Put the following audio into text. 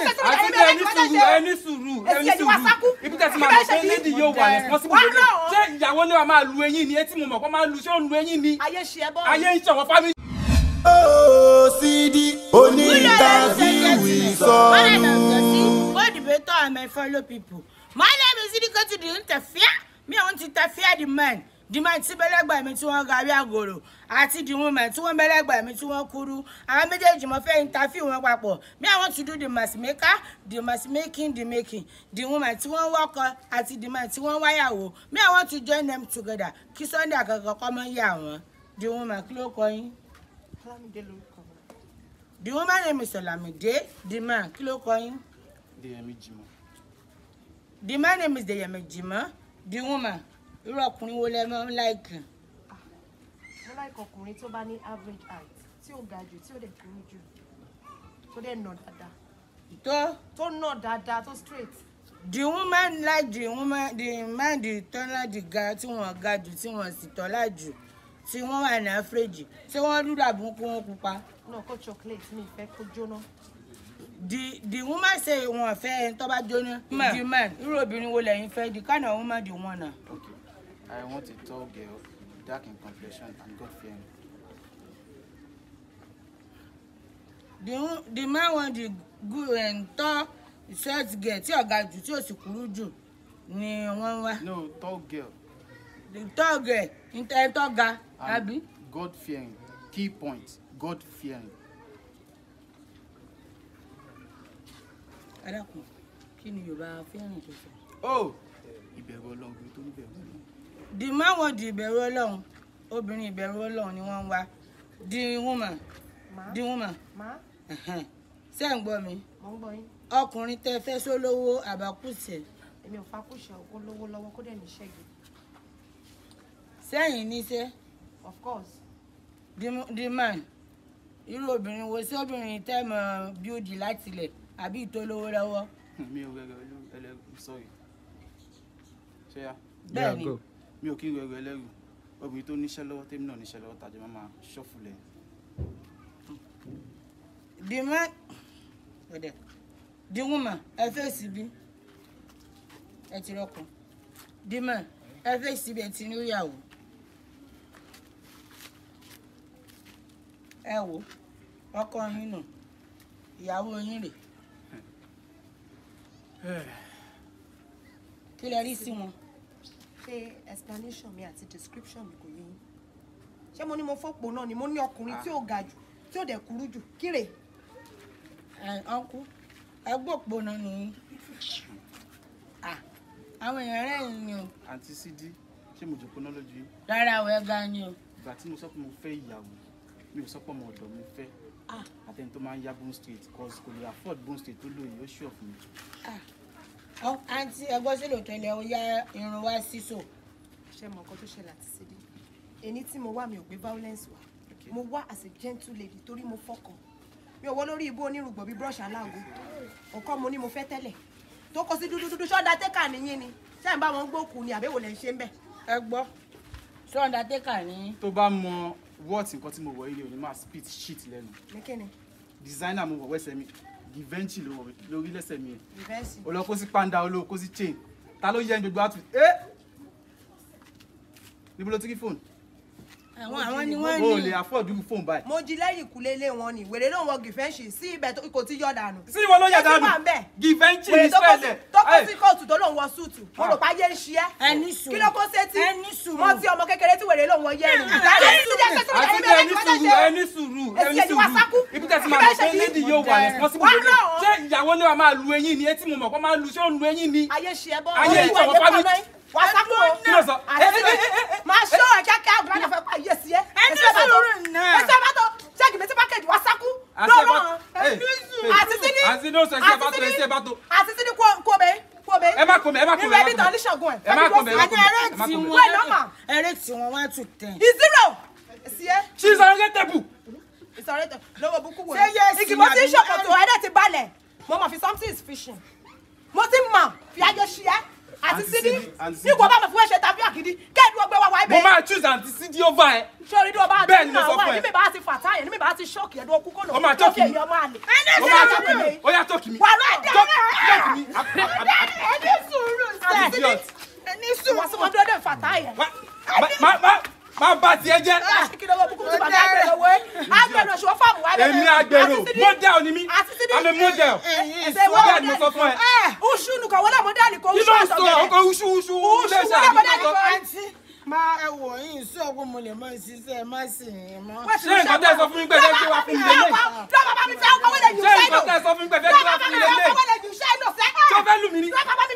Any suru. Ibi tẹ́ ti máa lọ pé lady yóò wà responsible. Ṣé ìyàwó ni wàá máa lu eyín ni etí mo mọ̀ kó máa lu ṣé ó lu eyín ni. Ayé ṣe bọ́. Ayé ń ṣọ̀wọ́ family. Oh, SIDI, only interview with all. What debater and my fellow people. My name is SIDI. Go to the interfere. Me, I want to interfere the man. The man ti beleg by me to one gabi agoro. Ati the woman to one beleg by me to one kuru. I made a jim of interview one papo. Me, I want to do the mass maker, the mass making, the making. The woman to one walker, ati the man to one wire. Me, I want to join them together. Kiss on the common yawn. The woman cloak coin. The woman name is Olamide. The man cloak coin. The man name is the Yamejima. The woman. You are like ọkùnrin tó bá ní average height tí ó ga jù tí ó dẹ̀ kúrú jù tó dẹ̀ nà dáadáa tó nà dáadáa tó straight. The woman like the woman, the man the turn like the guy tí wọ́n ga jù tí wọ́n sì tọ́lá jù tí wọ́n wà ní average tí wọ́n dúdú àbùkù wọn pupa. No, kó chocolate mi fẹ́ kó jóná. The woman say wọ́n fẹ́ tó bá jóná. The man irú obìnrin wo lẹ́yìn fẹ́ the kind of woman the one na. Okay. I want a tall girl, dark in complexion and God-fearing. The man want the good and tall short girl. Tí ó ga jù tí ó sì kúrú jù ni wọ́n wá. No, tall girl. The tall girl, tall ga, abi. God-fearing. Key point. God-fearing. Adakun. Kí ni Yorùbá fearing tó sọ? Oh, ìbẹ̀rù Ọlọ́run tó ní bẹ̀rù Ọlọ́run. The man want the ìbẹ̀rù Ọlọ́run. Obìnrin ìbẹ̀rù Ọlọ́run ni wọ́n wá. The woman. Ma. The woman. Ma. Ṣé ń gbọ́ mi? Mo ń gbọ́ yín. Ọkùnrin tẹ́ fẹ́ sólówó àbákùsẹ̀. Èmi ò fakúṣẹ̀ ó lówó lọ́wọ́ kó dẹ̀ ní ṣẹ́gi. Sẹ́yìn níṣẹ́. Of course. The man. Irú obìnrin wo sí obìnrin tẹ́ mọ̀ bíódì láti ilẹ̀ àbí ìtólówó lọ́wọ́? Mi ò rẹ̀rẹ̀ ẹlẹ́rù sorry. Ṣé ya? Bẹ́ẹ̀ni. Mi ò kí ń rẹ̀rẹ̀ ẹlẹ́rù. Obìnrin tó níṣẹ́ lọ́wọ́ tèmi náà níṣẹ́ lọ́wọ́ tàjọ máa ṣọ́fù lẹ̀. The man. The woman. Ẹ fẹ́ síbí. Ẹ ti rọ́kùn. The man. Ẹ fẹ́ síbí ẹ ti ní ìyàwó. Ẹ wò. Ọkọ yín nù. Ìyàwó yín rè. Kí lẹ rí sí wọn? Ṣé explanation mi àti description mi kò yé yín? Ṣé mo ní mo fọ́pọ̀ náà ni mo ní ọkùnrin tí ó ga jù tí ó dẹ̀ kúrú jù kíre? Uncle, ẹ gbọ́pọ̀ náà ni. Àwọn èèyàn rẹ̀ ni o. Aunty SIDI, ṣé mo jòkó náà lójú yín? Rárá o ẹ ga ni o. Ìgbà tí mo sọ pé mo fẹ́ ìyàwó, mi ò sọ pé ọmọ ọ̀dọ̀ mi fẹ́. Àtẹni tó máa ń yá Bone Street cause kò lè afford Bone Street tó lóye ó ṣú ọ̀fun mi. Aunty ẹgbọ́n sí lòótọ́ ilẹ̀ ó yá irun wá sísò. Ṣé mo nǹkan tó ṣẹlẹ̀ àti SIDI? Ẹni tí mo wá mi ò gbé violence wá. Mo wá as a gentle lady torí mo fọkàn. Mi ò wọ lórí ibú onírùgbọ̀n bíi brush aláàgó. Nǹkan mo ní mo fẹ́ tẹ́lẹ̀. Tó kọ sí dúdú ṣọ́dá tẹ́kà nìyí ni. Ṣé ń bá wọn gbókù ni àbẹ́wò lẹ̀ ń ṣe ń bẹ̀? Ẹ gbọ́. Ṣọ́dá tẹ́kà ni. Tó bá mọ what nǹkan tí mo wọ̀ ilé òní máa spit shit lẹ́nu. Ní kíni? Designer mo wọ̀ wẹ́sẹ̀ mi. Givenchy lórí lẹ́sẹ̀ mi. Givenchy. O lọ kó sí panda olóò kó sí chain. Ta ló yẹ gbogbo outfit? Níbo ló ti rí fóònù? Àwọn ni wọ́n ní. O lè afford irú fóònù báyìí. Mo jí lẹ́yìn ìkúlélé wọn ni wèrè náà wọ Givenchy sí ibẹ̀ kò tí yọ dànù. Sí ìwọ ló yẹ dànù. Givenchy ní sẹ́lẹ̀. Tó kó sí kóòtù tó lòun wọ súùtù. Mo rò páyé ń ṣe ẹ́. Ẹni sùúrù. Kí ló kó sétí? Ẹni sùúrù. Mo ti ọmọ kékeré tí wèrè lòun wọ yẹ́rù. Ẹni sùúrù. Ibi tẹ́ ti máa lọ pé lady yóò wà responsible. Ṣé ìyàwó ni wàá máa lu eyín ni etí mo mọ̀ kó máa lu ṣé ó lu eyín ni? Ayé ṣe ẹ́ bọ́. Ayé ìṣọ̀wọ́ family. Wà á sáko. Kí ló sọ? Máa ṣọ́ ẹ̀ kíákíá àgbà náà fẹ́ pa ayé sí ẹ́. Ẹni sùúrù náà. Ẹsẹ̀ bá tó ṣẹ́gi mi ti pákẹ́jì wà á sáko. Lọ́rọ̀ àti SIDI. Àti ní oṣù ẹsẹ̀ bá tó ẹsẹ̀ bá tó. Àti SIDI kó bẹ́ẹ̀. Ẹ má kó mi. Ìwé ẹbí tán ní ṣọ̀gùn ẹ̀. Ẹ má kó mi. Ẹrẹ́ tí wọ́n 1 to 10. Zero. Sí ẹ́. She's unrelatable. Ìsọ̀rẹ́tọ̀ lọ́wọ́ bukú wò. Ṣé yes Igi mo ti ń ṣòkòtò ẹ̀dẹ̀ ti balẹ̀. Mo mọ̀ fi something is fishing. Mo ti mọ̀ fi ayé ṣí ẹ́. Àti SIDI. Ní kò bá mi fún ẹ̀ṣẹ̀ tàbí àkìdí. Kẹ́ dúró gbé wa wá ibẹ̀. Mo máa choose Aunty SIDI over ẹ. Sori dúró bá bẹ́ẹ̀ ni mo sọ fún ẹ. ní mi bá ti fàtà yẹn ní mi bá ti ṣọ́ọ̀kì ẹ̀ dúró kú kó lọ. Ó máa tọ́kì mi. Ó máa tọ́kì mi. Ó yá tọ́kì mi. Wàhálà ẹ̀dá Tọ́kì mi. Ẹni sùúrù sẹ́. Ẹni sùúrù. wọ́n sọ ma dúró dé fàtà yẹn. Má bá tiẹ̀ jẹ́. Kí ló wọ́n bukú tí bàbá àgbèrò wé. Àgbèrò ṣùgbọ́n fáàmù wá bẹ̀rẹ̀. Èmi àgbèrò model ni mí. I'm a model. Bẹ́ẹ̀ ni mo sọ fún ẹ. Uṣu nù kọ̀ wọ́n náà model kò Kí uṣu ló ń àtọ̀gẹ̀dẹ̀. sọ ọkọ̀ uṣu Uṣu wọ́n model kò Àǹtí máa ẹ wò yín sọ pé mo lè máa ṣiṣẹ́ má sì yín mọ́. Ṣé nǹkan tẹ́ sọ fún mi pé fẹ́ gbé wá fún mi lélẹ̀? Lọ́wọ́ bàbá mi fẹ́ ọkọ̀ wẹ́lẹ̀ jù Ṣé sẹ́yìn. nǹkan tẹ́ sọ fún mi pé fẹ́ gbé wá fún mi lélẹ̀? Lọ́wọ́ bàbá mi fẹ́ ọkọ̀ wẹ́lẹ̀ jù sẹ́yìn. Ṣé o fẹ́ lù mí ni? Lọ́wọ́ bàbá mi